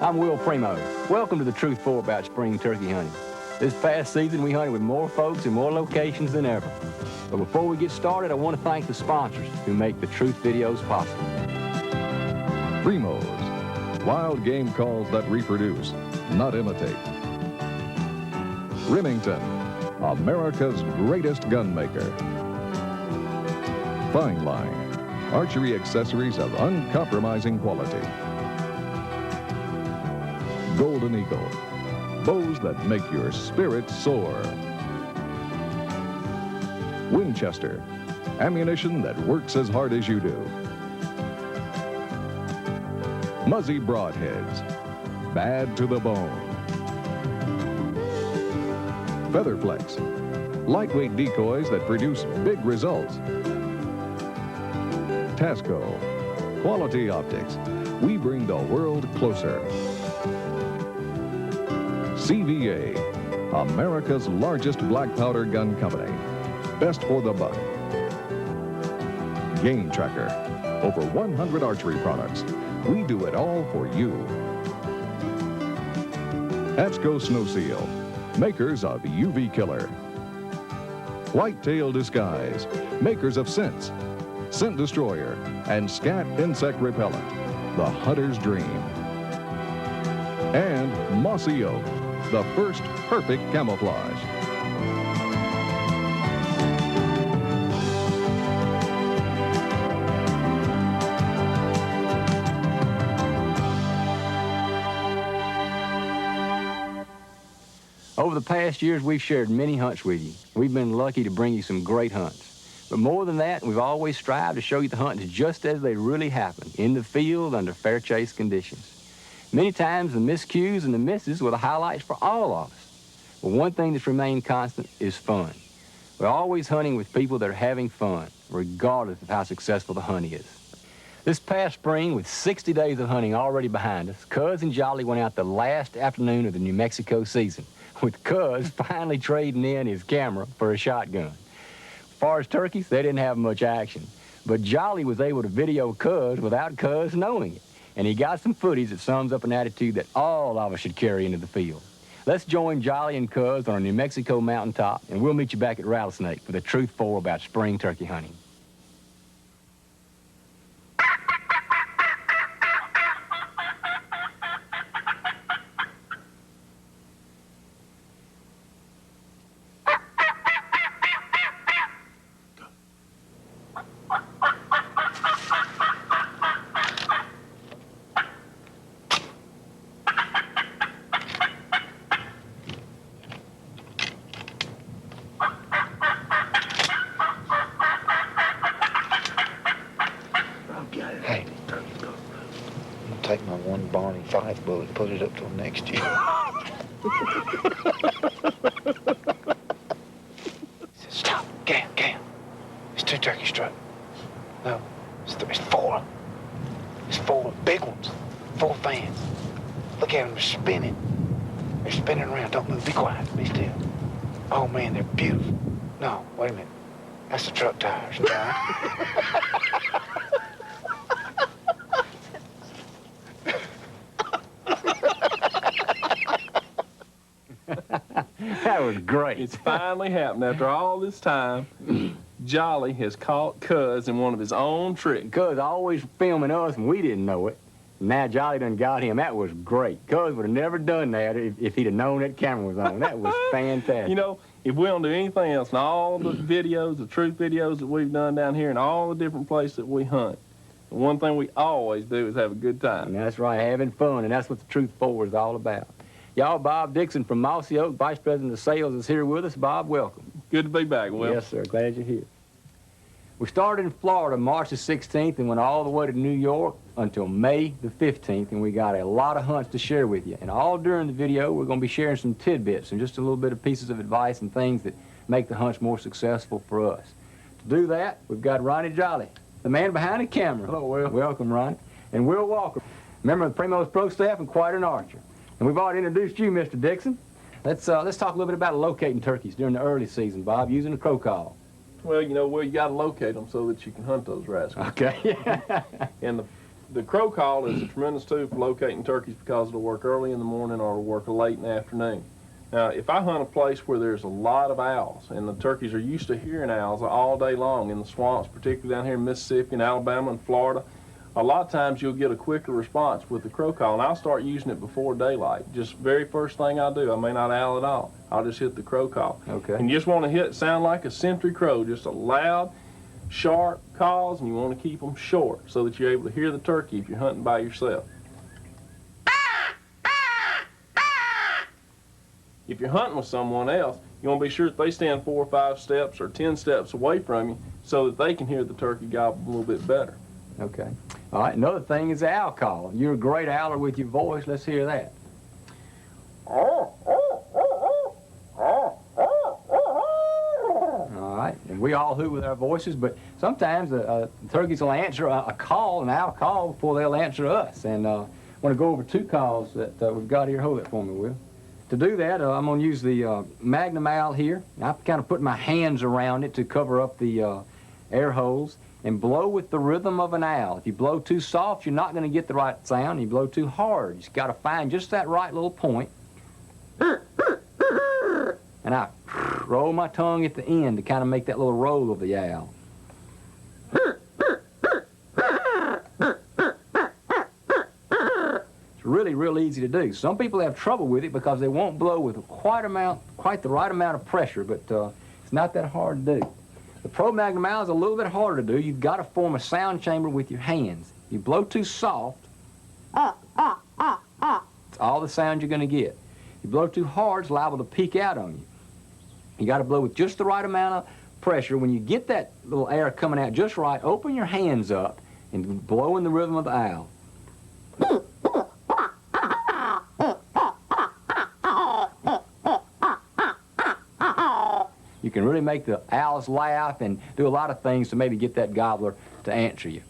I'm Will Primos. Welcome to the Truth For about spring turkey hunting. This past season, we hunted with more folks and more locations than ever. But before we get started, I want to thank the sponsors who make the Truth videos possible. Primos, wild game calls that reproduce, not imitate. Remington, America's greatest gun maker. Fine Line, archery accessories of uncompromising quality. Golden Eagle, bows that make your spirit soar. Winchester, ammunition that works as hard as you do. Muzzy broadheads, bad to the bone. Featherflex, lightweight decoys that produce big results. Tasco, quality optics. We bring the world closer. CVA, America's largest black powder gun company. Best for the buck. Game Tracker, over 100 archery products. We do it all for you. Hatchco Snow Seal, makers of UV Killer. Whitetail Disguise, makers of Scents, Scent Destroyer, and Scat Insect Repellent, the hunter's dream. And Mossy Oak, the first perfect camouflage. Over the past years, we've shared many hunts with you. We've been lucky to bring you some great hunts. But more than that, we've always strived to show you the hunts just as they really happen, in the field under fair chase conditions. Many times, the miscues and the misses were the highlights for all of us. But one thing that's remained constant is fun. We're always hunting with people that are having fun, regardless of how successful the hunt is. This past spring, with 60 days of hunting already behind us, Cuz and Jolly went out the last afternoon of the New Mexico season, with Cuz finally trading in his camera for a shotgun. As far as turkeys, they didn't have much action, but Jolly was able to video Cuz without Cuz knowing it. And he got some footage that sums up an attitude that all of us should carry into the field. Let's join Jolly and Cuz on a New Mexico mountaintop, and we'll meet you back at Rattlesnake for the Truth For about spring turkey hunting. Take my one Barney Fife bullet, put it up till next year. He said, stop, Gam. It's 2 turkey struck. No, it's 4. It's 4 big ones, 4 fans. Look at them, they're spinning. They're spinning around, don't move, be quiet, be still. Oh man, they're beautiful. No, wait a minute, that's the truck tires. That was great. It's finally happened. After all this time, Jolly has caught Cuz in one of his own tricks. Cuz always filming us, and we didn't know it. Now Jolly done got him. That was great. Cuz would have never done that if he'd have known that camera was on. That was fantastic. You know, if we don't do anything else, and all the videos, the truth videos that we've done down here, and all the different places that we hunt, the one thing we always do is have a good time. And that's right, having fun, and that's what the Truth For is all about. Y'all, Bob Dixon from Mossy Oak, Vice President of Sales, is here with us. Bob, welcome. Good to be back, Will. Yes, sir. Glad you're here. We started in Florida March the 16th and went all the way to New York until May the 15th, and we got a lot of hunts to share with you. And all during the video, we're going to be sharing some tidbits and just a little bit of pieces of advice and things that make the hunts more successful for us. To do that, we've got Ronnie Jolly, the man behind the camera. Hello, Will. Welcome, Ronnie. And Will Walker, member of the Primos Pro Staff and quite an archer. And we've already introduced you, Mr. Dixon. Let's talk a little bit about locating turkeys during the early season, Bob, using a crow call. Well, you know, you got to locate them so that you can hunt those rascals. Okay. And the The crow call is a tremendous tool for locating turkeys because it'll work early in the morning or it'll work late in the afternoon. Now, if I hunt a place where there's a lot of owls, and the turkeys are used to hearing owls all day long in the swamps, particularly down here in Mississippi and Alabama and Florida, a lot of times you'll get a quicker response with the crow call, and I'll start using it before daylight. Just very first thing I do. I may not owl at all. I'll just hit the crow call. Okay. And you just want to sound like a sentry crow, just a loud, sharp calls, and you want to keep them short so that you're able to hear the turkey if you're hunting by yourself. If you're hunting with someone else, you want to be sure that they stand 4 or 5 steps or 10 steps away from you so that they can hear the turkey gobble a little bit better. Okay. All right, another thing is the owl call. You're a great owler with your voice. Let's hear that. All right, and we all hoot with our voices, but sometimes turkeys will answer a call, an owl call, before they'll answer us. And I want to go over 2 calls that we've got here. Hold it for me, Will. To do that, I'm going to use the Magnum owl here. I kind of put my hands around it to cover up the air holes and blow with the rhythm of an owl. If you blow too soft, you're not going to get the right sound. You blow too hard, you just got to find just that right little point. And I roll my tongue at the end to kind of make that little roll of the owl. It's really, real easy to do. Some people have trouble with it because they won't blow with quite the right amount of pressure, but it's not that hard to do. The Pro Magnum owl is a little bit harder to do. You've got to form a sound chamber with your hands. You blow too soft, it's all the sound you're going to get. You blow too hard, it's liable to peak out on you. You got to blow with just the right amount of pressure. When you get that little air coming out just right, open your hands up and blow in the rhythm of the owl. You can really make the owls laugh and do a lot of things to maybe get that gobbler to answer you.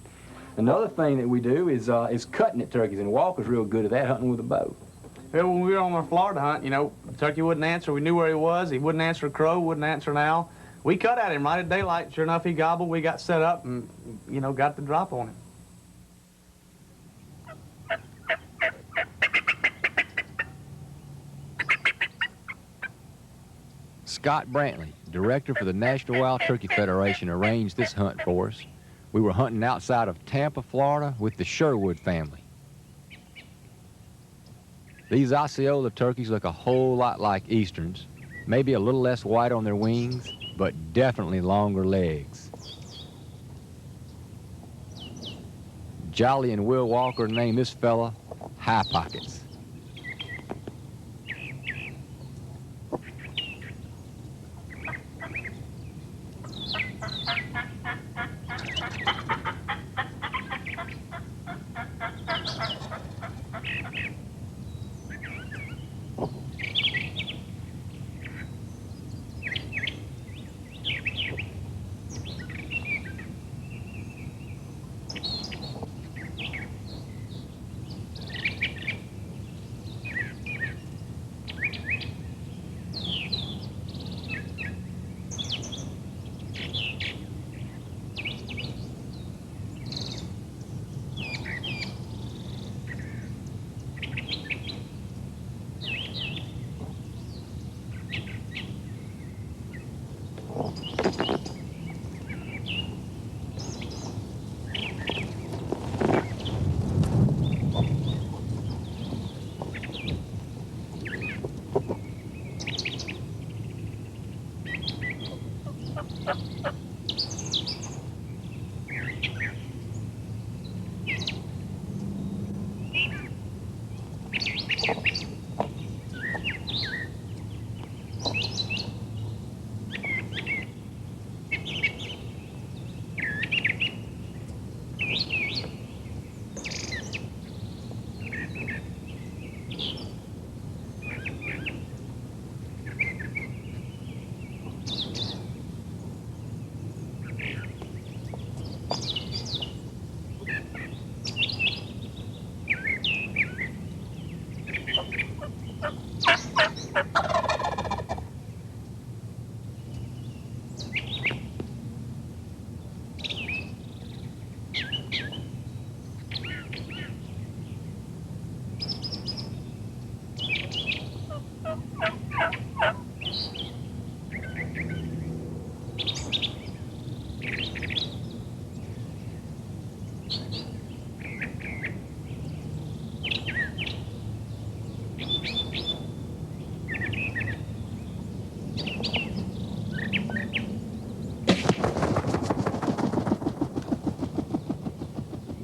Another thing that we do is cutting at turkeys, and Walker's real good at that, hunting with a bow. Well, when we were on our Florida hunt, you know, the turkey wouldn't answer. We knew where he was. He wouldn't answer a crow, wouldn't answer an owl. We cut at him right at daylight. Sure enough, he gobbled. We got set up and, you know, got the drop on him. Scott Brantley, director for the National Wild Turkey Federation, arranged this hunt for us. We were hunting outside of Tampa, Florida with the Sherwood family. These Osceola turkeys look a whole lot like Easterns, maybe a little less white on their wings, but definitely longer legs. Jolly and Will Walker named this fella High Pockets.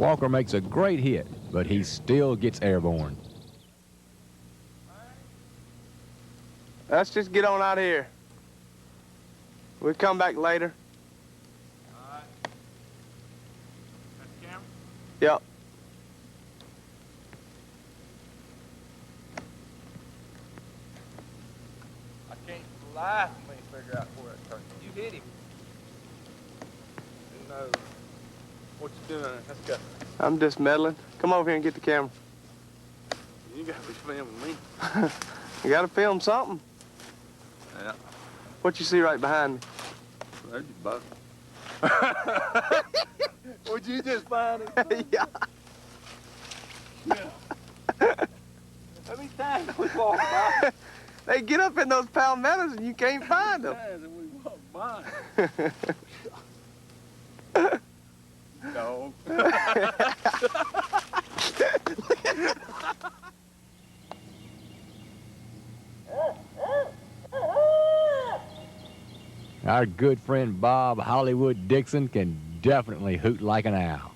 Walker makes a great hit, but he still gets airborne. Let's just get on out of here. We'll come back later. All right. Got the camera? Yep. I can't for the life of me figure out where that turkey. You hit him. Who knows what you're doing? Let's go. I'm just meddling. Come over here and get the camera. You gotta be filming me. You gotta film something. Yeah. What you see right behind me? There's your boat. Would you just find it? Yeah. How many times we walk by? They get up in those palmettos and you can't find them. Times we walk by. No. Our good friend Bob Hollywood Dixon can definitely hoot like an owl.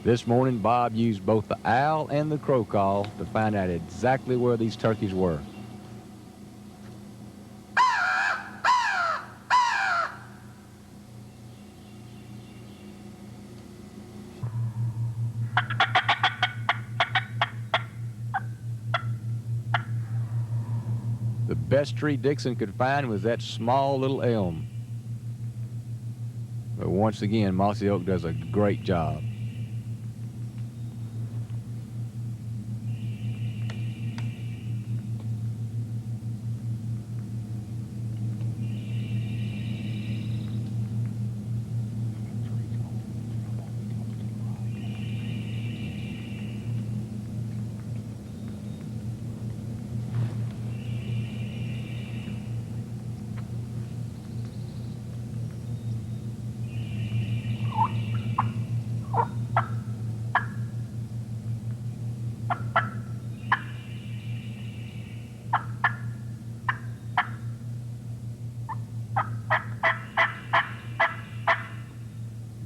This morning, Bob used both the owl and the crow call to find out exactly where these turkeys were. The best tree Dixon could find was that small little elm. But once again, Mossy Oak does a great job.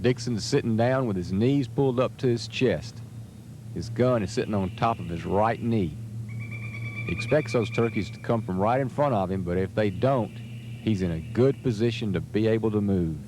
Dixon's sitting down with his knees pulled up to his chest. His gun is sitting on top of his right knee. He expects those turkeys to come from right in front of him, but if they don't, he's in a good position to be able to move.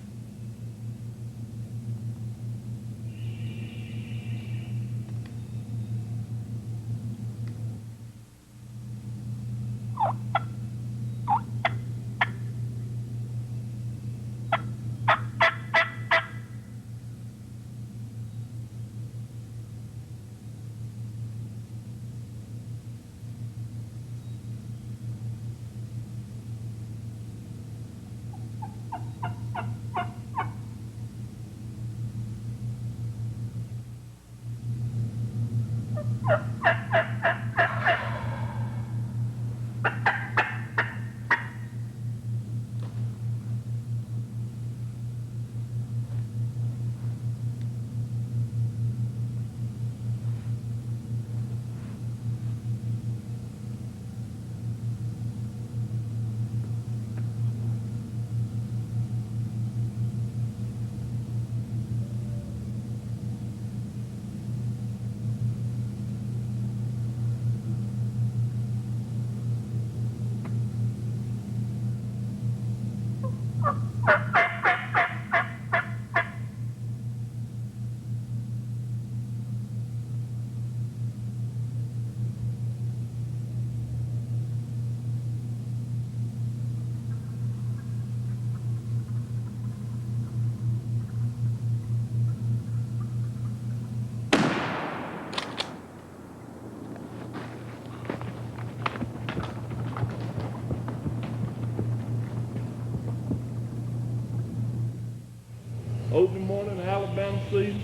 Open morning, Alabama season,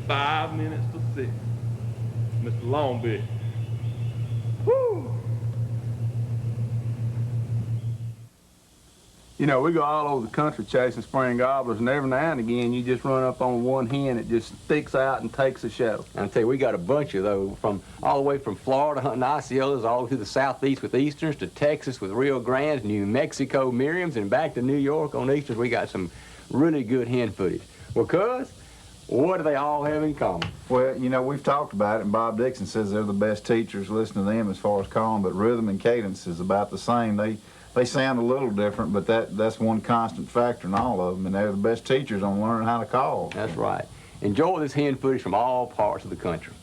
5 minutes to 6. Mr. Longbeard. Woo! You know, we go all over the country chasing spring gobblers, and every now and again you just run up on one hen that just sticks out and takes a show. I'll tell you, we got a bunch of those, from all the way from Florida hunting Osceolas, all the way through the southeast with Easterns, to Texas with Rio Grandes, New Mexico Miriams, and back to New York on Easterns. We got some really good hen footage. Well, cuz, what do they all have in common? Well, you know, we've talked about it, and Bob Dixon says they're the best teachers. Listen to them as far as calling, but rhythm and cadence is about the same. They sound a little different, but that's one constant factor in all of them, and they're the best teachers on learning how to call. That's right. Enjoy this hen footage from all parts of the country.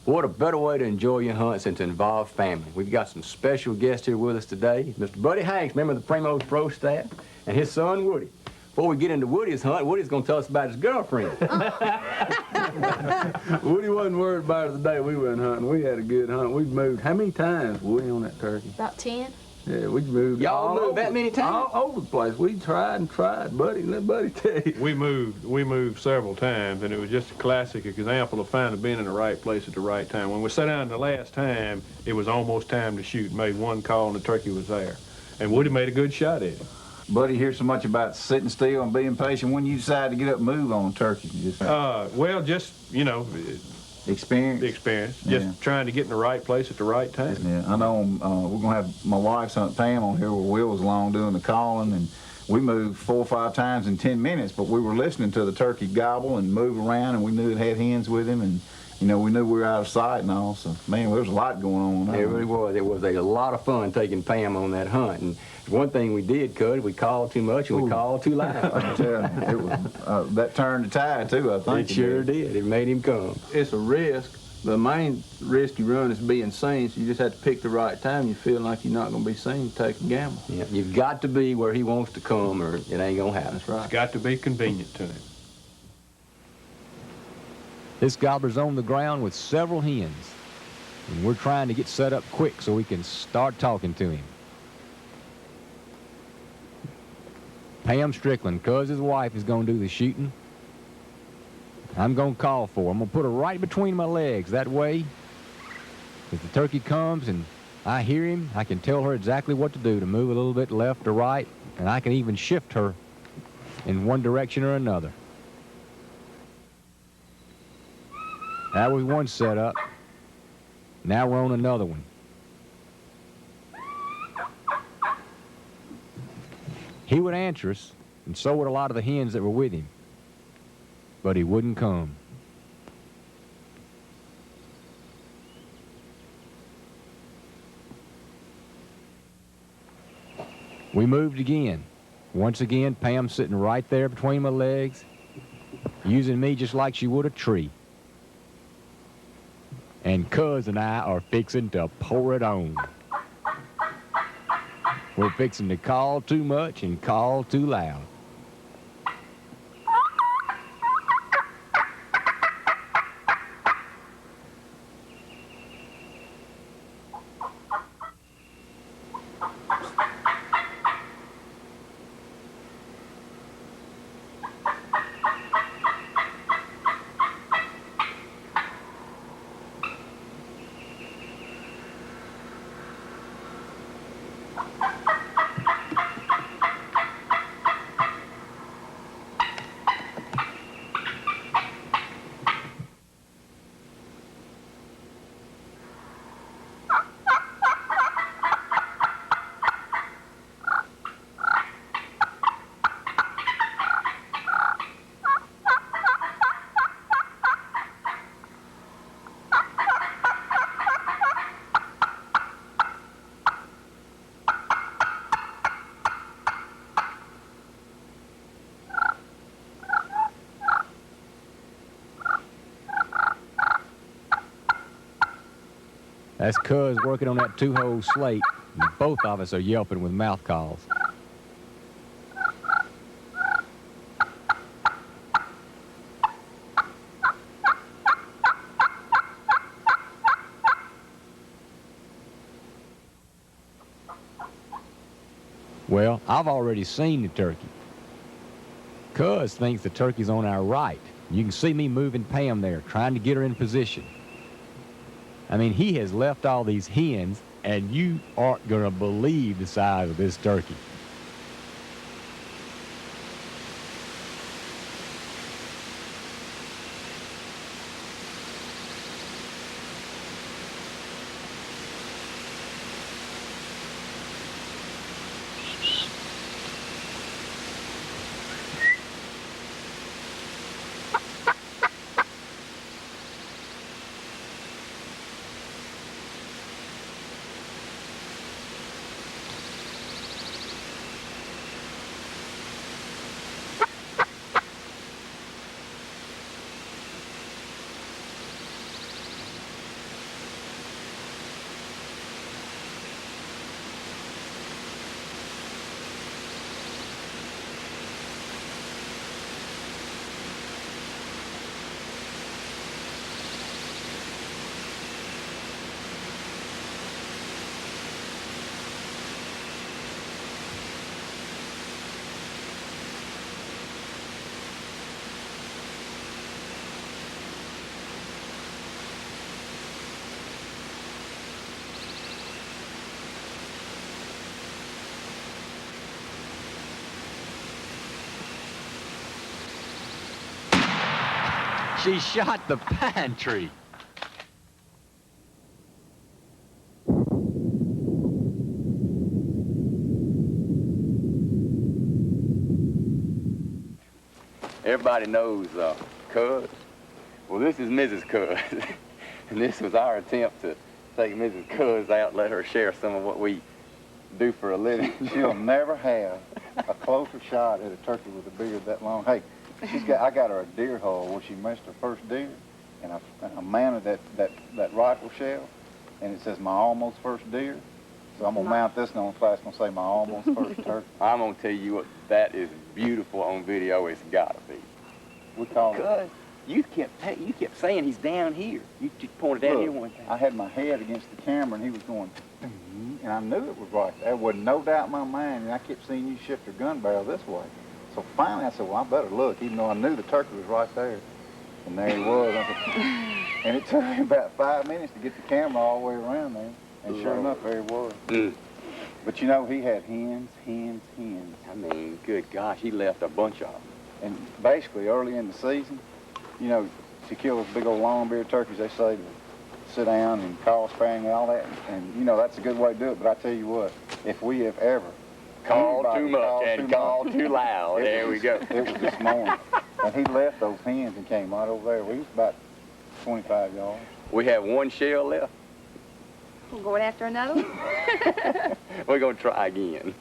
What a better way to enjoy your hunts than to involve family. We've got some special guests here with us today. Mr. Buddy Hanks, member of the Primos Pro staff, and his son, Woody. Before we get into Woody's hunt, Woody's going to tell us about his girlfriend. Woody wasn't worried about it the day we went hunting. We had a good hunt. We moved how many times, Woody, on that turkey? About 10. Yeah, we moved Y'all all moved over, that many times? all over the place. We tried and tried, Buddy. Let Buddy tell you. We moved several times, and it was just a classic example of finally being in the right place at the right time. When we sat down the last time, it was almost time to shoot. Made one call, and the turkey was there. And Woody made a good shot at it. Buddy hears so much about sitting still and being patient. When you decide to get up and move on a turkey, you just Well, just, you know, experience. the experience. Just trying to get in the right place at the right time. Yeah, I know we're going to have my wife's Aunt Pam on here where Will was along doing the calling, and we moved 4 or 5 times in 10 minutes, but we were listening to the turkey gobble and move around, and we knew it had hens with him, and, you know, we knew we were out of sight and all, so, man, there was a lot going on. It really was. It was a lot of fun taking Pam on that hunt. And one thing we did, Cud, we called too much and we called too loud. I tell you, it was, that turned the tide, too, I think. It sure did. It made him come. It's a risk. The main risk you run is being seen, so you just have to pick the right time. You feel like you're not going to be seen, take a gamble. Yeah, you've got to be where he wants to come or it ain't going to happen. That's right. It's got to be convenient to him. This gobbler's on the ground with several hens, and we're trying to get set up quick so we can start talking to him. Pam Strickland, cuz his wife, is going to do the shooting. I'm going to call for her. I'm going to put her right between my legs. That way, if the turkey comes and I hear him, I can tell her exactly what to do, to move a little bit left or right, and I can even shift her in one direction or another. That was one setup. Now we're on another one. He would answer us, and so would a lot of the hens that were with him, but he wouldn't come. We moved again. Once again, Pam sitting right there between my legs, using me just like she would a tree. And Cuz and I are fixing to pour it on. We're fixing to call too much and call too loud. That's Cuz working on that 2-hole slate. And both of us are yelping with mouth calls. Well, I've already seen the turkey. Cuz thinks the turkey's on our right. You can see me moving Pam there, trying to get her in position. I mean, he has left all these hens, and you aren't going to believe the size of this turkey. She shot the pine tree. Everybody knows Cuz. Well, this is Mrs. Cuz. And this was our attempt to take Mrs. Cuz out and let her share some of what we do for a living. She'll never have a closer shot at a turkey with a beard that long. Hey, I got her a deer hole where she missed her first deer, and I mounted that rifle shell, and it says my almost first deer. So I'm gonna mount this on class. I'm gonna say my almost first turkey. I'm gonna tell you what, that is beautiful on video. It's gotta be. We call it. Cuz you kept saying he's down here. You pointed down here one time. I had my head against the camera, and he was going, and I knew it was right. There was no doubt in my mind, and I kept seeing you shift your gun barrel this way. So finally, I said, well, I better look, even though I knew the turkey was right there. And there he was. And it took me about 5 minutes to get the camera all the way around there. And sure enough, there he was. But you know, he had hens. I mean, good gosh, he left a bunch of them. And basically, early in the season, you know, to kill those big old long-bearded turkeys, they say to sit down and call sparing and all that. And, you know, that's a good way to do it. But I tell you what, if we have ever called too much and called too loud, there we go. It was this morning. And he left those hens and came right over there. We was about 25 yards. We have one shell left. We're going after another one? We're going to try again.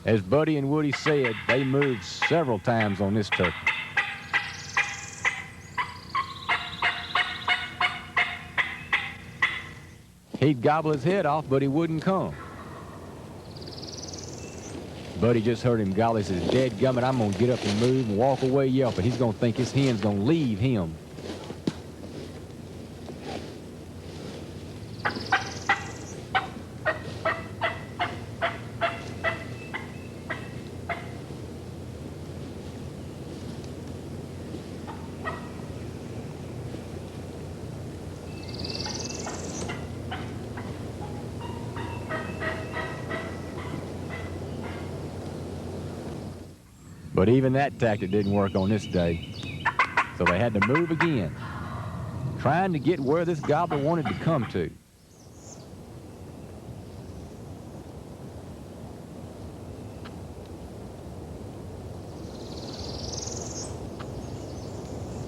As Buddy and Woody said, they moved several times on this turkey. He'd gobble his head off, but he wouldn't come. Buddy just heard him gobble. He says, "Dadgummit, I'm gonna get up and move and walk away yelping. He's gonna think his hen's gonna leave him." But even that tactic didn't work on this day, so they had to move again, trying to get where this gobbler wanted to come to.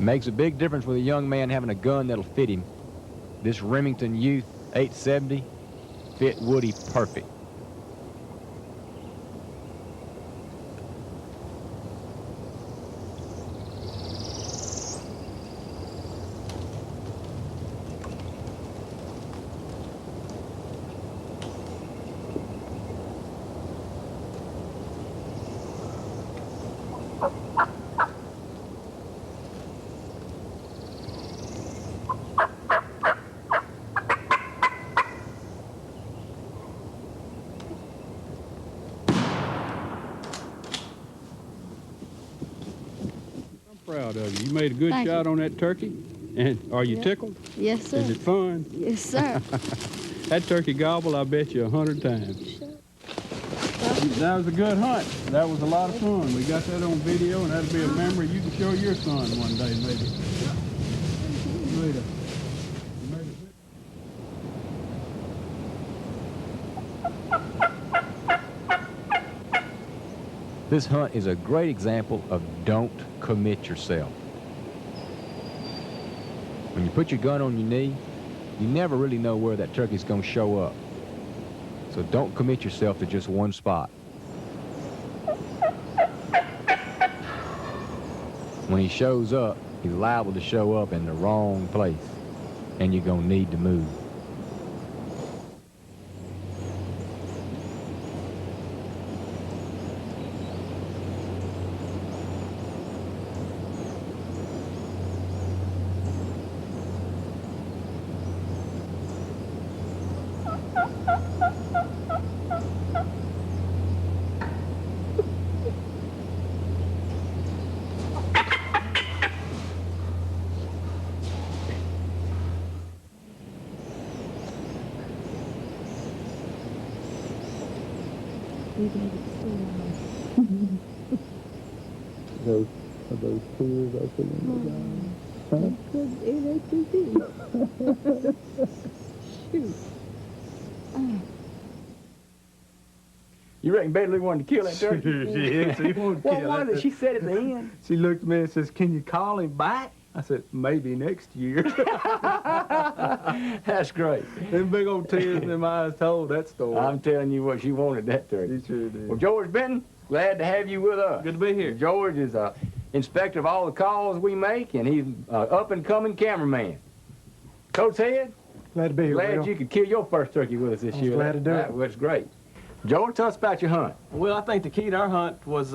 Makes a big difference with a young man having a gun that'll fit him. This Remington Youth 870 fit Woody perfect. Proud of you. You made a good Thank shot you. on that turkey. And are you tickled? Yes, sir. Is it fun? Yes, sir. That turkey gobbled, I bet you 100 times. That was a good hunt. That was a lot of fun. We got that on video, and that'll be a memory you can show your son one day, maybe. Later. This hunt is a great example of don't commit yourself. When you put your gun on your knee, you never really know where that turkey's going to show up. So don't commit yourself to just one spot. When he shows up, he's liable to show up in the wrong place, and you're going to need to move. Are those tears open in your eyes? Shoot. You reckon Betty wanted to kill that turkey? She wanted to What kill was that it? She said at the end. She looked at me and says, "Can you call him back?" I said, "Maybe next year." That's great. Them big old tears in them eyes told that story. I'm telling you what, she wanted that turkey. She sure did. Well, George Benton, glad to have you with us. Good to be here. George is inspector of all the calls we make, and he's up-and-coming cameraman. Coach Head, Glad to be here, glad Will. you could kill your first turkey with us this year. glad to do it. That was great. George, tell us about your hunt. Well, I think the key to our hunt was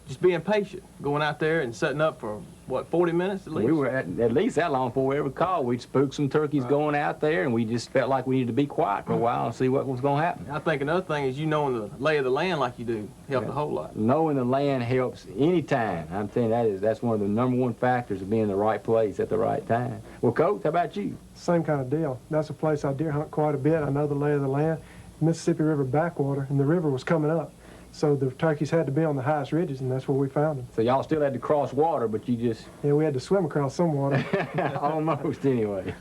just being patient, going out there and setting up for, what, 40 minutes at least? We were at least that long before we ever called. We'd spook some turkeys going out there, and we just felt like we needed to be quiet for a while and see what was going to happen. I think another thing is you knowing the lay of the land like you do helped a whole lot. Knowing the land helps any time. I'm telling you, that's one of the #1 factors of being in the right place at the right time. Well, Coach, how about you? Same kind of deal. That's a place I deer hunt quite a bit. I know the lay of the land. Mississippi River backwater, and the river was coming up. So the turkeys had to be on the highest ridges, and that's where we found them. So y'all still had to cross water, but you just... Yeah, we had to swim across some water. Almost, anyway.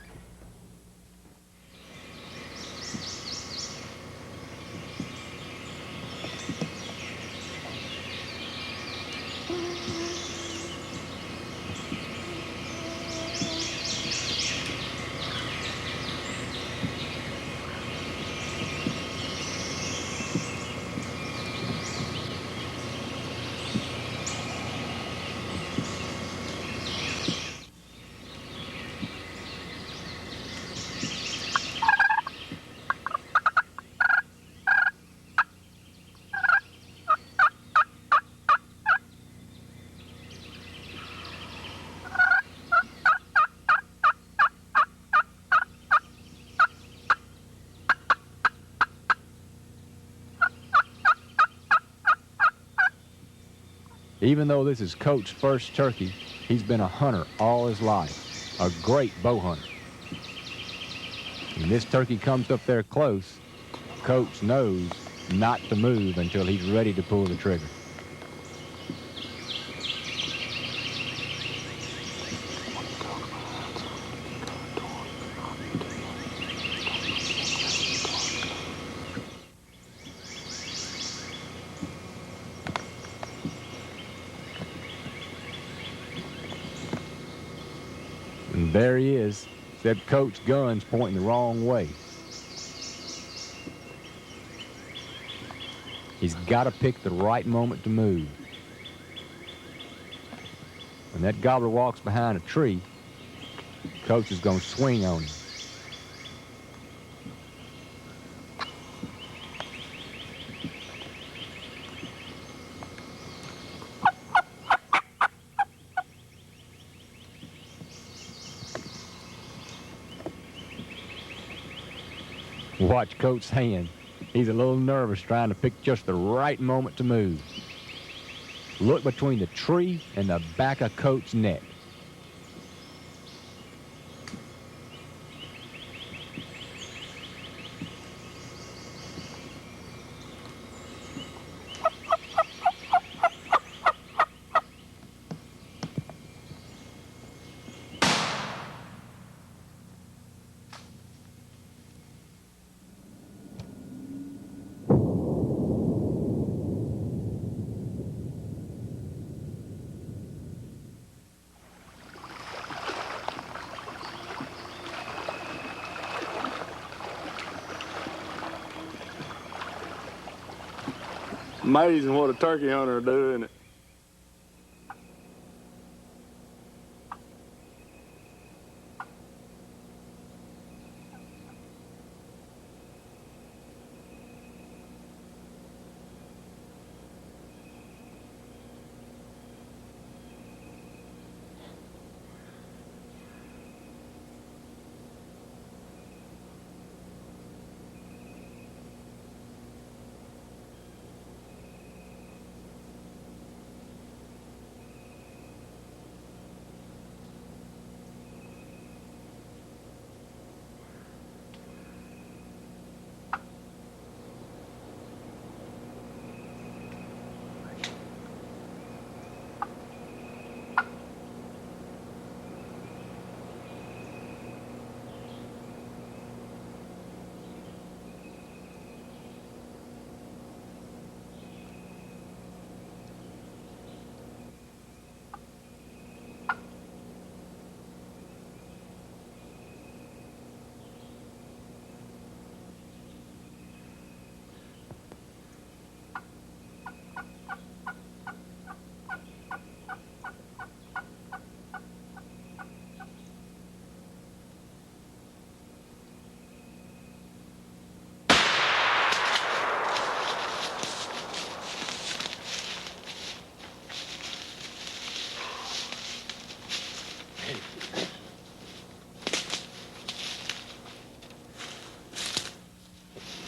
Even though this is Coach's first turkey, he's been a hunter all his life, a great bow hunter. When this turkey comes up there close, Coach knows not to move until he's ready to pull the trigger. And there he is, except Coach's gun's pointing the wrong way. He's got to pick the right moment to move. When that gobbler walks behind a tree, Coach is going to swing on him. Watch Coach's hand. He's a little nervous trying to pick just the right moment to move. Look between the tree and the back of Coach's neck. Amazing what a turkey hunter will do, isn't it?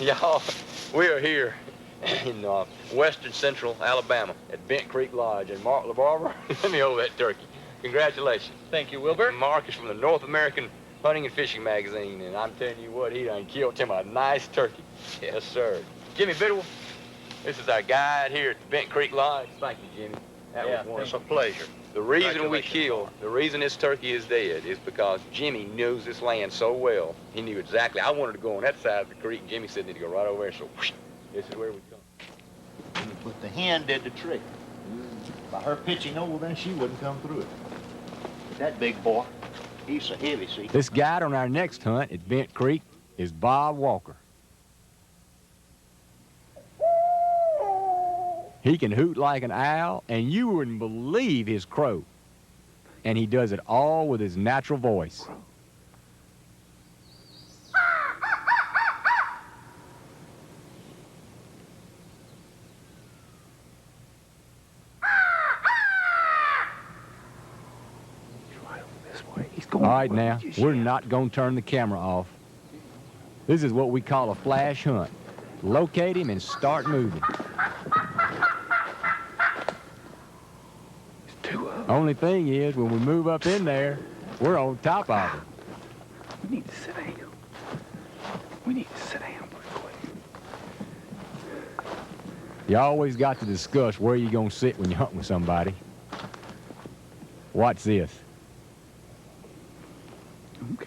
Y'all, we are here in western central Alabama at Bent Creek Lodge. And Mark LaBarbera, let me hold that turkey. Congratulations. Thank you, Wilbur. Mark is from the North American Hunting and Fishing Magazine, and I'm telling you what, he done killed him a nice turkey. Yes, sir. Jimmy Bidwell, this is our guide here at the Bent Creek Lodge. Thank you, Jimmy. That was wonderful. It's a pleasure. The reason we killed, the reason this turkey is dead is because Jimmy knows this land so well. He knew exactly. I wanted to go on that side of the creek, and Jimmy said need to go right over there, so whoosh, this is where we come. But the hen did the trick. By her pitching over, then she wouldn't come through it. But that big boy, he's so heavy, see? This guide on our next hunt at Bent Creek is Bob Walker. He can hoot like an owl, and you wouldn't believe his crow. And he does it all with his natural voice. All right, now, we're not going to turn the camera off. This is what we call a flash hunt. Locate him and start moving. Only thing is, when we move up in there, we're on top of him. We need to sit down. We need to sit down pretty quick. You always got to discuss where you're going to sit when you're hunting with somebody. Watch this. Okay.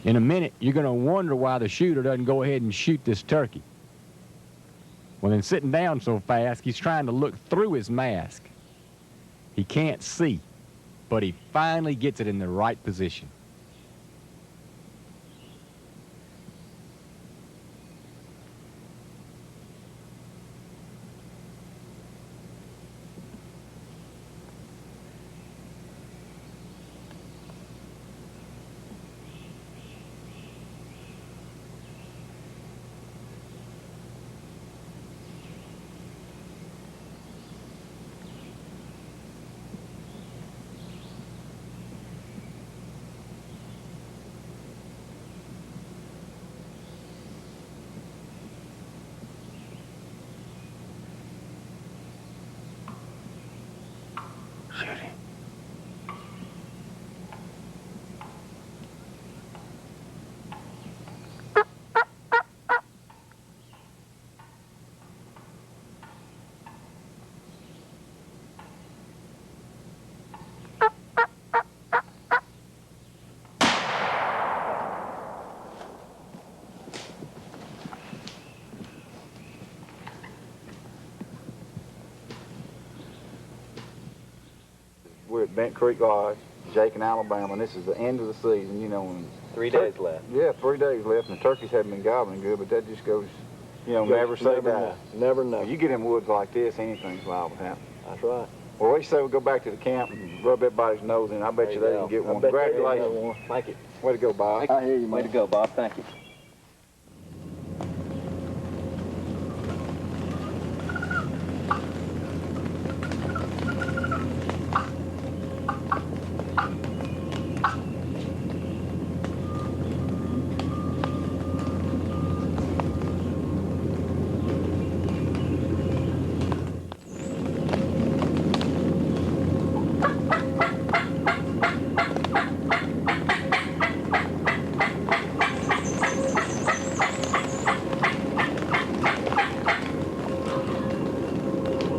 In a minute, you're going to wonder why the shooter doesn't go ahead and shoot this turkey. Well, in sitting down so fast, he's trying to look through his mask. He can't see, but he finally gets it in the right position. We're at Bent Creek Lodge, Jakin, Alabama, and this is the end of the season, you know. And 3 days left. Yeah, 3 days left, and the turkeys haven't been gobbling good, but that just goes, you know, never say die. Never know. You get in woods like this, anything's liable to happen. That's right. Well, we say we go back to the camp and rub everybody's nose in. I bet you they can get one. Congratulations. Thank you. Way to go, Bob. I hear you, man. Way to go, Bob. Thank you.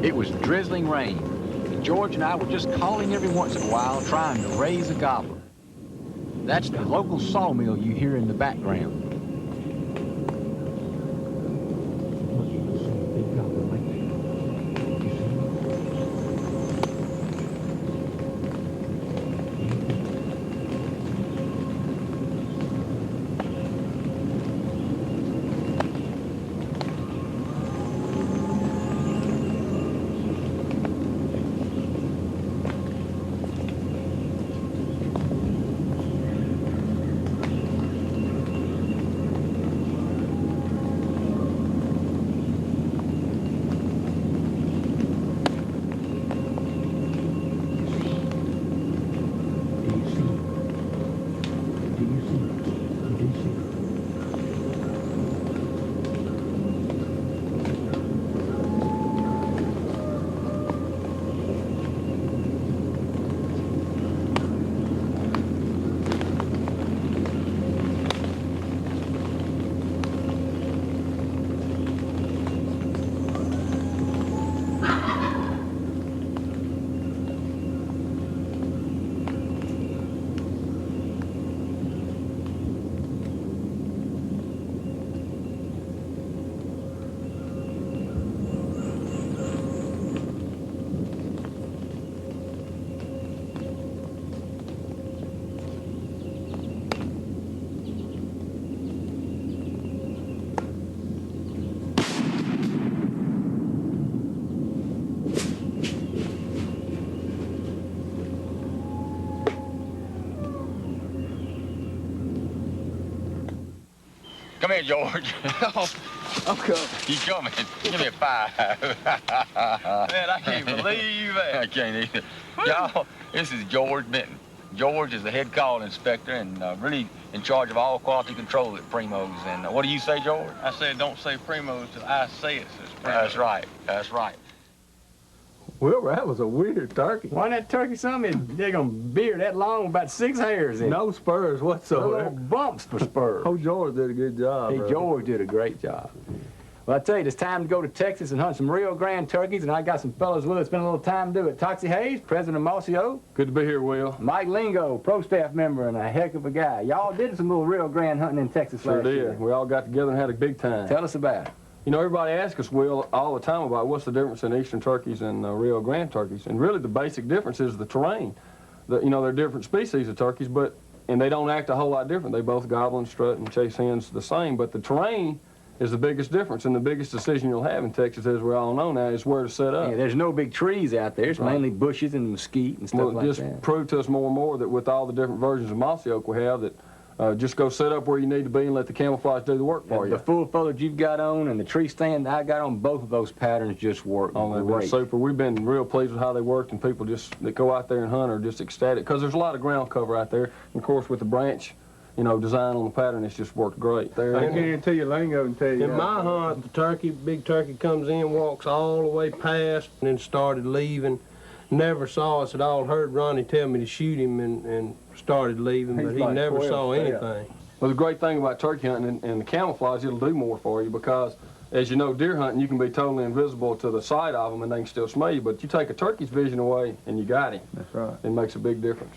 It was drizzling rain, and George and I were just calling every once in a while, trying to raise a gobbler. That's the local sawmill you hear in the background. Come here, George. I'm coming. You coming? Give me a 5. Man, I can't believe that. I can't either. Y'all, this is George Benton. George is the head call inspector and really in charge of all quality control at Primos. And what do you say, George? I said don't say Primos till I say it says Primos. That's right. That's right. Wilbur, that was a weird turkey. Why that turkey something? They're gonna beard that long, about 6 hairs in it. No spurs whatsoever. Little bumps for spurs. Oh, George did a good job. Hey, brother. George did a great job. Well, I tell you, it's time to go to Texas and hunt some Rio Grande turkeys, and I got some fellas with us spend a little time to do it. Toxie Hayes, president of Mossio. Good to be here, Will. Mike Lingo, pro staff member and a heck of a guy. Y'all did some little Rio Grande hunting in Texas Sure last did. year. We all got together and had a big time. Tell us about it. You know, everybody asks us, Will, all the time about what's the difference in eastern turkeys and Rio Grande turkeys. And really the basic difference is the terrain. You know, they're different species of turkeys, and they don't act a whole lot different. They both gobble and strut and chase hens the same, but the terrain is the biggest difference, and the biggest decision you'll have in Texas, as we all know now, is where to set up. Yeah, there's no big trees out there. It's mainly bushes and mesquite and stuff like just that. proved to us more and more that with all the different versions of mossy oak we have, that just go set up where you need to be and let the camouflage do the work for you. The full foliage you've got on and the tree stand I got on, both of those patterns just work They've been great. super. We've been real pleased with how they worked, and people that go out there and hunt are just ecstatic because there's a lot of ground cover out there. And of course, with the branch, you know, design on the pattern, it's just worked great. There. I guarantee you, Lingo can tell you. In my hunt, the big turkey comes in, walks all the way past, and then started leaving. Never saw us at all. Heard Ronnie tell me to shoot him and started leaving, but he never saw anything. Well, the great thing about turkey hunting and the camouflage, it'll do more for you because, as you know, deer hunting, you can be totally invisible to the sight of them and they can still smell you, but you take a turkey's vision away and you got him. That's right. It makes a big difference.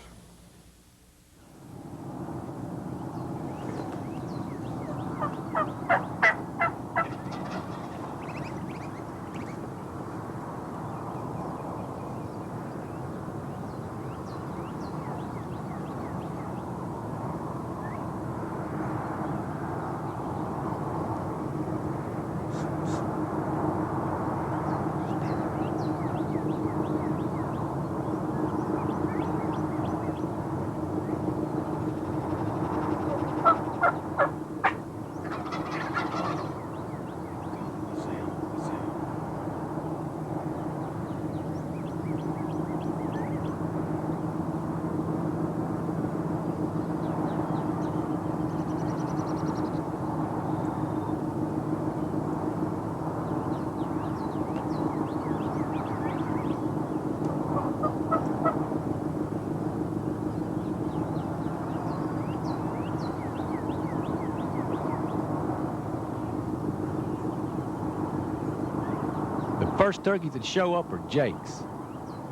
The first turkeys that show up are Jake's.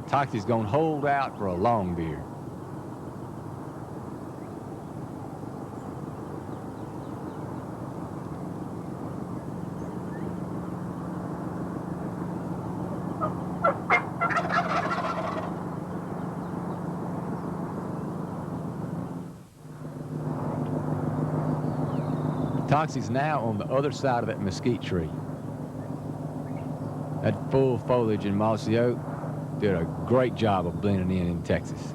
Toxie's gonna hold out for a long beard. Toxie's now on the other side of that mesquite tree. That full foliage in mossy oak did a great job of blending in Texas.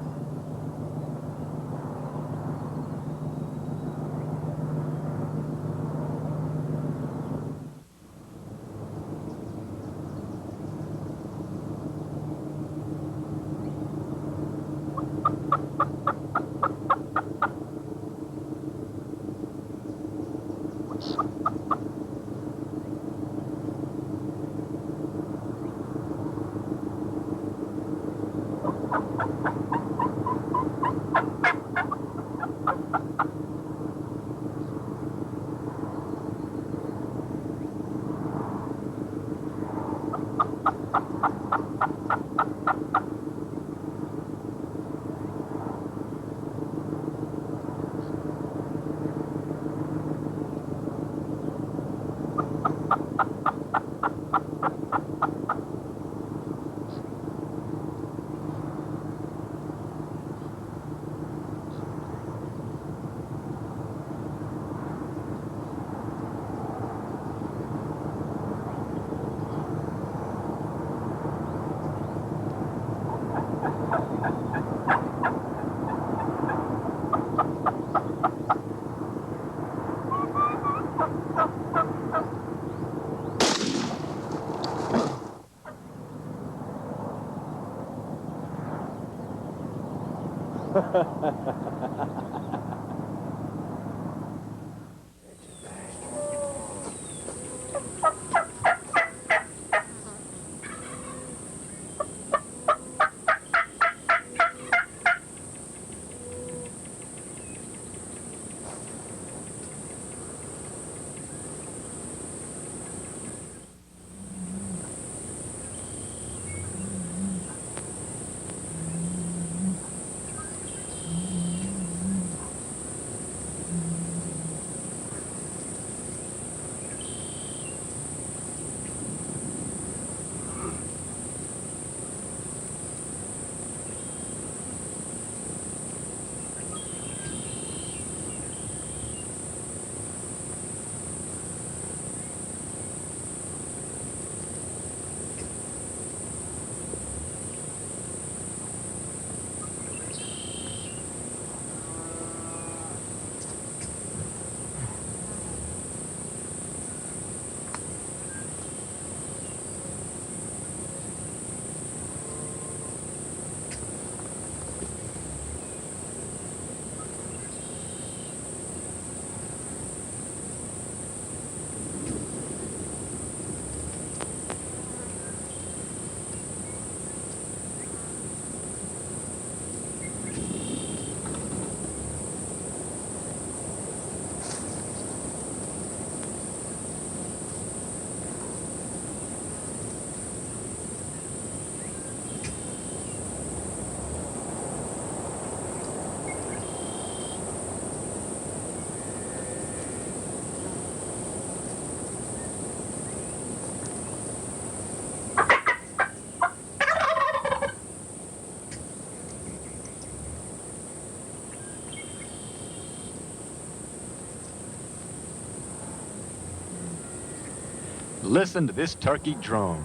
Listen to this turkey drum.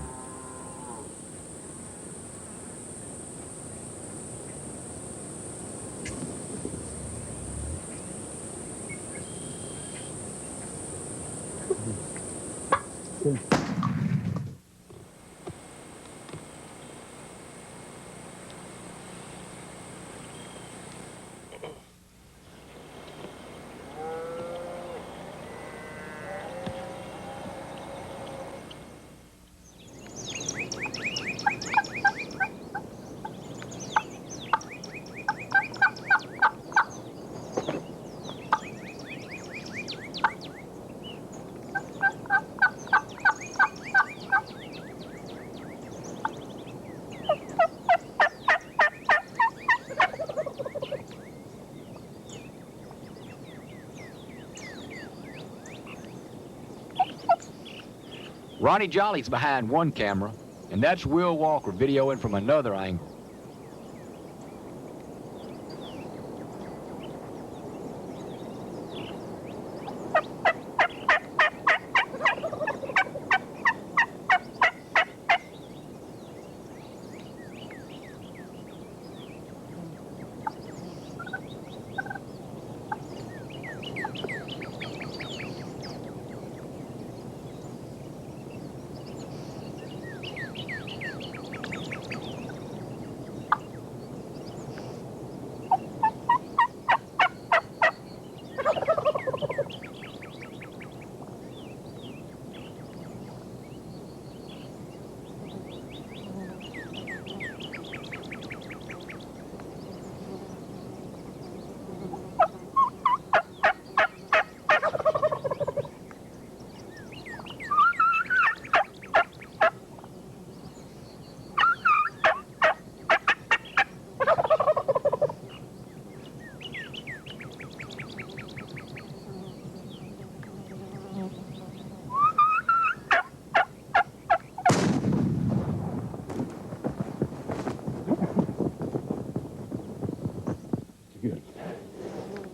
Ronnie Jolly's behind one camera, and that's Will Walker videoing from another angle.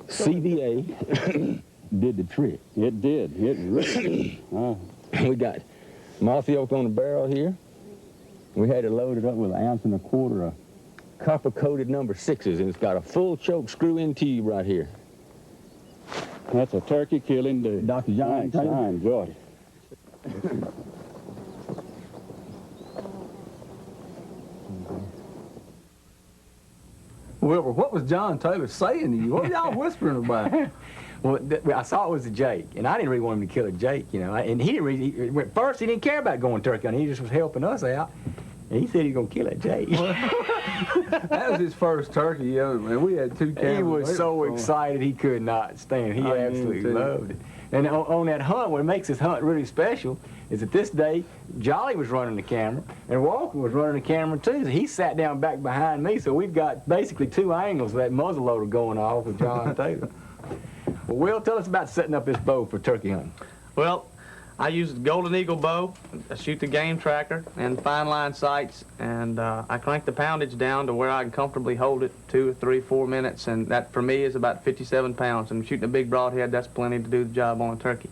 CVA did the trick. It did. It really. We got moss yolk on the barrel here. We had it loaded up with 1.25 ounces of copper-coated number 6s, and it's got a full choke screw-in tube right here. That's a turkey killing day. Dr. John, I enjoyed it. Wilbur, what was John Taylor saying to you? What were y'all whispering about? Well, I saw it was a Jake, and I didn't really want him to kill a Jake, you know. And he didn't really, at first he didn't care about going turkey hunting. He just was helping us out. And he said he was going to kill that Jake. That was his first turkey, and we had 2 cameras. He was so excited he could not stand. He absolutely loved it. And on that hunt, what makes this hunt really special is that this day, Jolly was running the camera, and Walker was running the camera too. So he sat down back behind me, so we've got basically 2 angles of that muzzleloader going off with John Taylor. Well, Will, tell us about setting up this bow for turkey hunting. Well, I use the Golden Eagle bow. I shoot the game tracker and fine line sights, and I crank the poundage down to where I can comfortably hold it 2 or 3, 4 minutes, and that for me is about 57 pounds. And shooting a big broadhead, that's plenty to do the job on a turkey.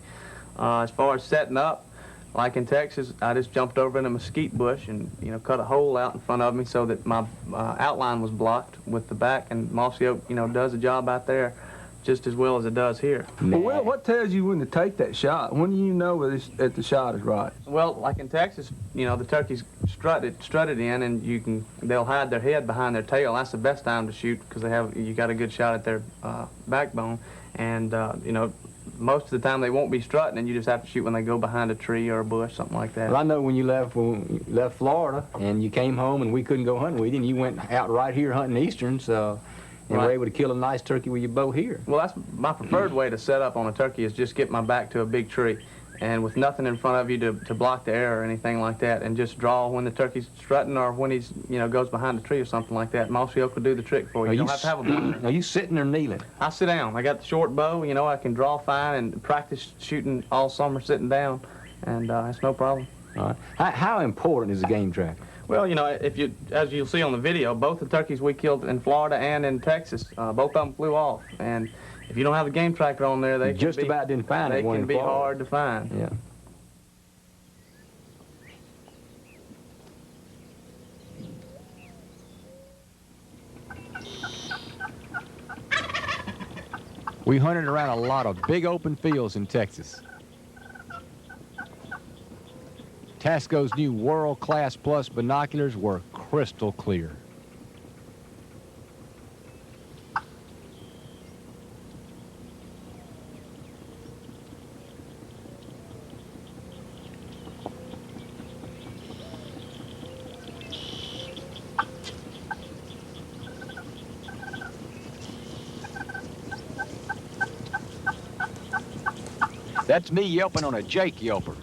As far as setting up, like in Texas, I just jumped over in a mesquite bush and cut a hole out in front of me so that my outline was blocked with the back, and mossy oak does the job out there just as well as it does here. Well, Will, what tells you when to take that shot? When do you know that the shot is right? Well, like in Texas, the turkeys strutted in, and they'll hide their head behind their tail. That's the best time to shoot because you got a good shot at their backbone, and most of the time they won't be strutting, and you just have to shoot when they go behind a tree or a bush, something like that. Well, I know when you left Florida and you came home and we couldn't go hunting with you, and you went out right here hunting easterns. And we're able to kill a nice turkey with your bow here. Well, that's my preferred way to set up on a turkey is just get my back to a big tree, and with nothing in front of you to block the air or anything like that, and just draw when the turkey's strutting or when he's goes behind a tree or something like that. Mossy oak will do the trick for you. You don't have to have a blind. Are you sitting or kneeling? I sit down. I got the short bow. I can draw fine and practice shooting all summer sitting down, and it's no problem. All right. How important is the game tracker? Well, as you'll see on the video, both the turkeys we killed in Florida and in Texas, both of them flew off. And if you don't have a game tracker on there, they just about didn't find it. They can be hard to find. Yeah. We hunted around a lot of big open fields in Texas. Tasco's new World Class Plus binoculars were crystal clear. That's me yelping on a Jake yelper.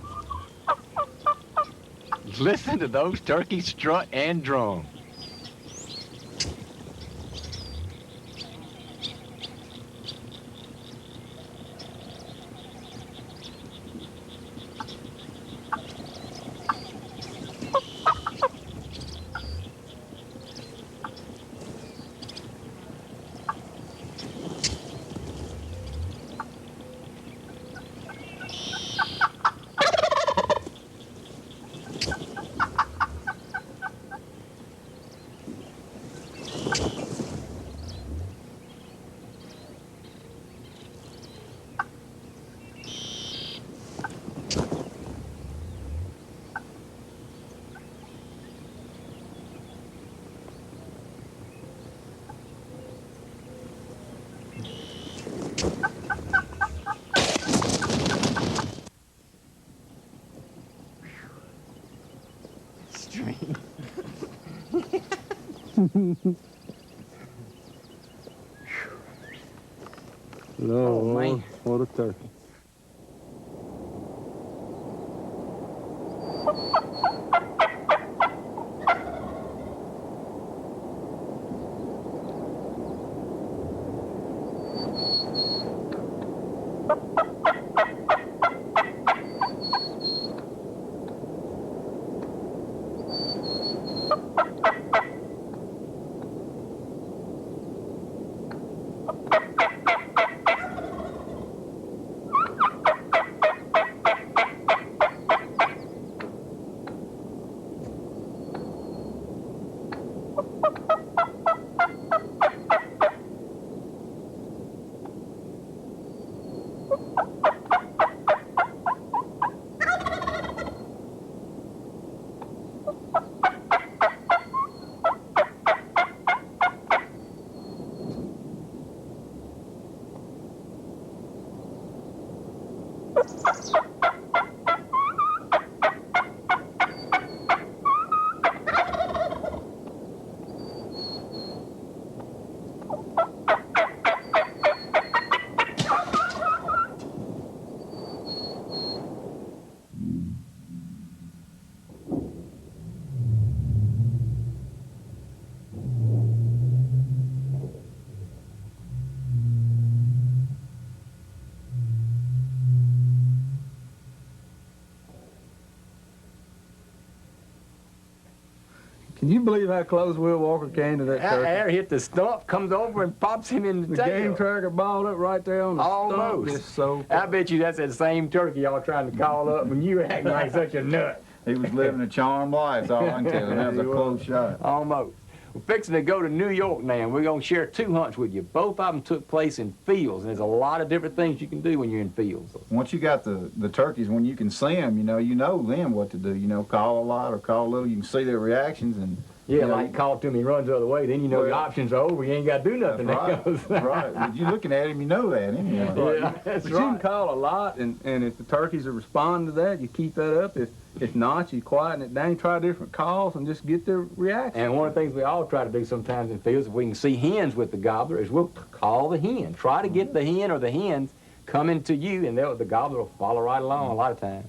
Listen to those turkeys strut and drum. Oh, man. What a turkey. Can you believe how close Will Walker came to that That turkey? air hit the stump, comes over and pops him in the tail. game tracker balled up right there on the Almost. stump. Just so I bet you that's that same turkey y'all trying to call up when you were acting like such a nut. He was living a charmed life, that's all I can tell you. That was a close shot. Almost. We're fixing to go to New York now, and we're going to share 2 hunts with you. Both of them took place in fields, and there's a lot of different things you can do when you're in fields. Once you got the turkeys, when you can see them, you know then what to do. You know, call a lot or call a little. You can see their reactions and. Yeah, you know, like call to him, he runs the other way. Then you know your options are over. You ain't got to do nothing. That's right. But you looking at him, you know that anyway. Yeah, that's but right. you can call a lot, and if the turkeys are responding to that, you keep that up. If not, you quieten it down, you try different calls, and just get their reaction. And one of the things we all try to do sometimes in fields, if we can see hens with the gobbler, is we'll call the hen. Try to get the hen or the hens coming to you, and the gobbler will follow right along a lot of times.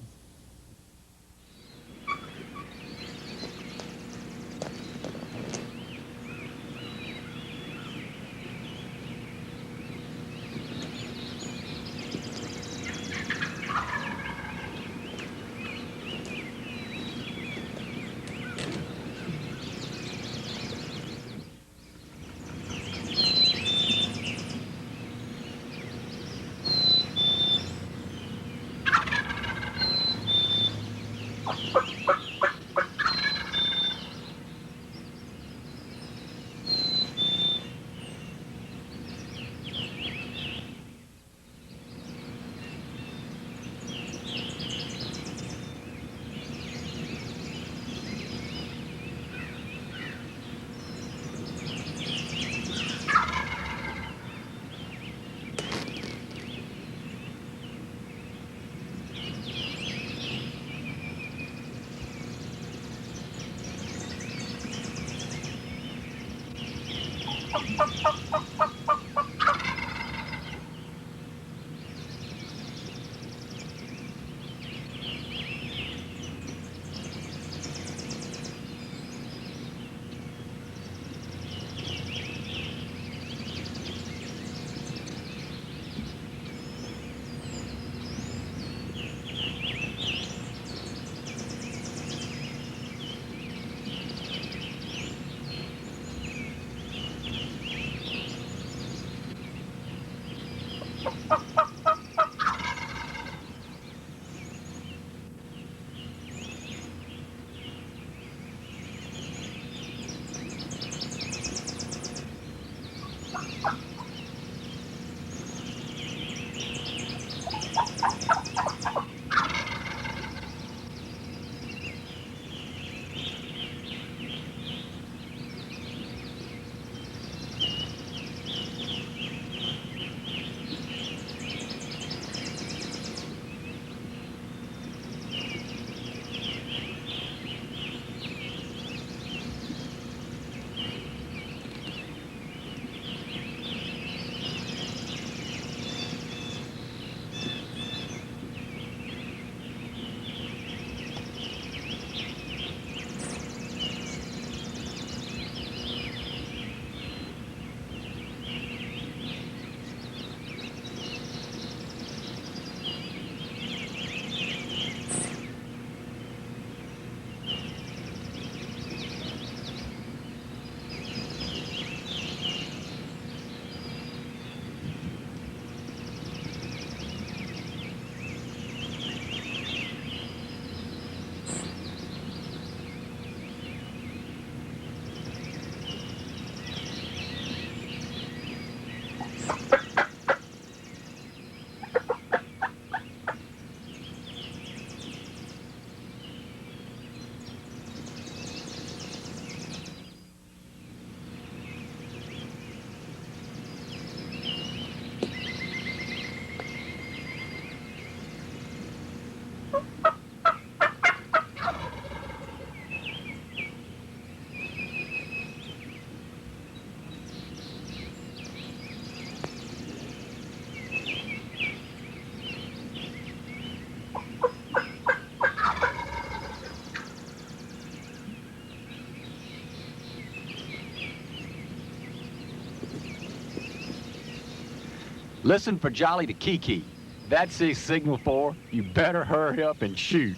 Listen for Jolly to kiki. That's his signal for, you better hurry up and shoot.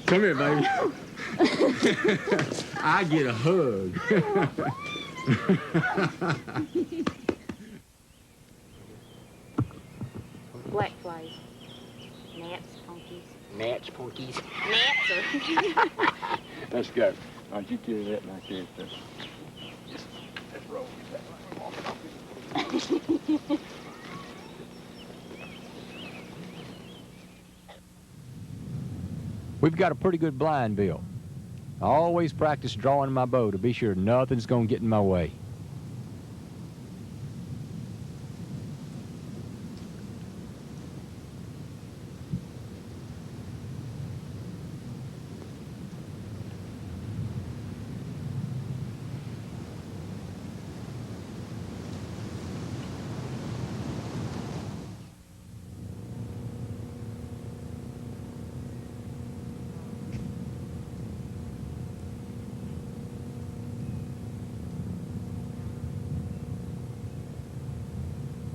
Come here, baby. I get a hug. Black flies. Gnats, punkies. Gnats, punkies. Gnats are... Let's go. Why don't you carry that back there? Let's roll. We've got a pretty good blind bill. I always practice drawing my bow to be sure nothing's gonna get in my way.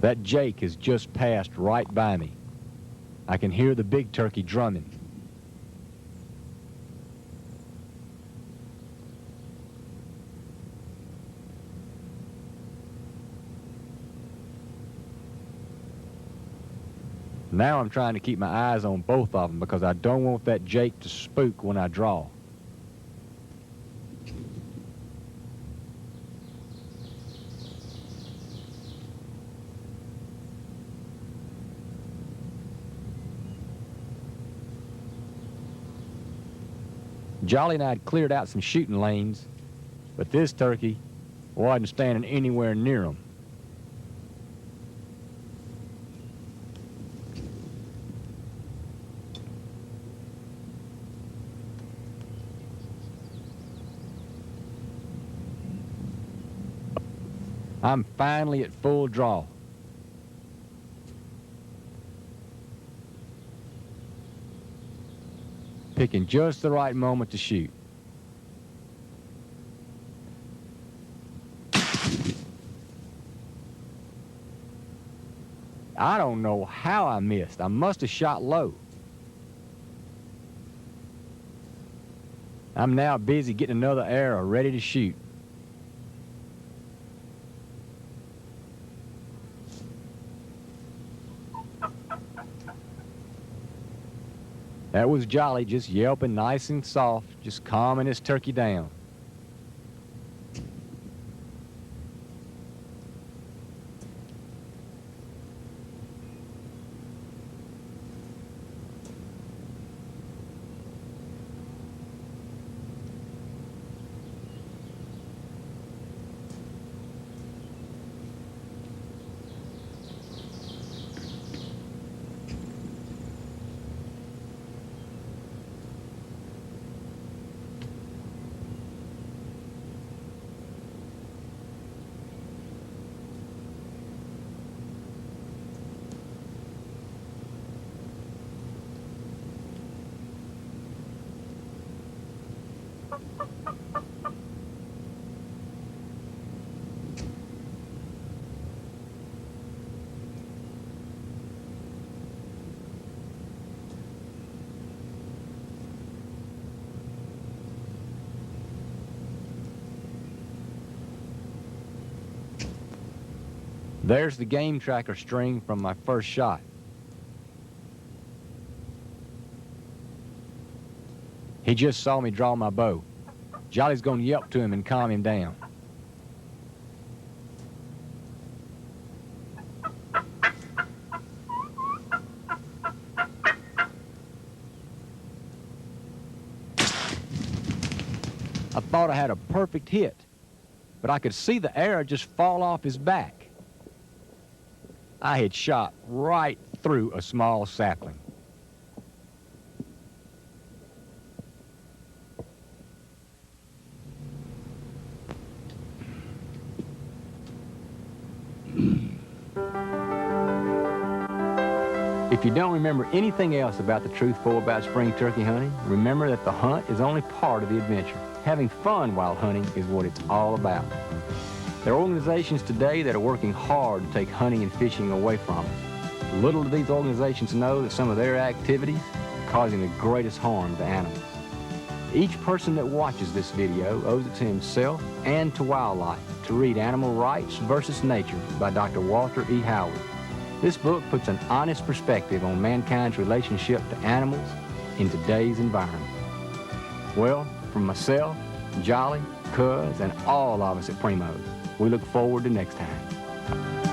That Jake has just passed right by me. I can hear the big turkey drumming. Now I'm trying to keep my eyes on both of them because I don't want that Jake to spook when I draw. Jolly and I had cleared out some shooting lanes, but this turkey wasn't standing anywhere near them. I'm finally at full draw. Picking just the right moment to shoot. I don't know how I missed. I must have shot low. I'm now busy getting another arrow ready to shoot. That was Jolly just yelping nice and soft, just calming his turkey down. There's the game tracker string from my first shot. He just saw me draw my bow. Jolly's gonna yelp to him and calm him down. thought I had a perfect hit, but I could see the arrow just fall off his back. I had shot right through a small sapling. If you don't remember anything else about the truth about spring turkey hunting, remember that the hunt is only part of the adventure. Having fun while hunting is what it's all about. There are organizations today that are working hard to take hunting and fishing away from us. Little do these organizations know that some of their activities are causing the greatest harm to animals. Each person that watches this video owes it to himself and to wildlife to read Animal Rights versus Nature by Dr. Walter E. Howard. This book puts an honest perspective on mankind's relationship to animals in today's environment. Well, from myself, Jolly, Cuz, and all of us at Primos, we look forward to next time.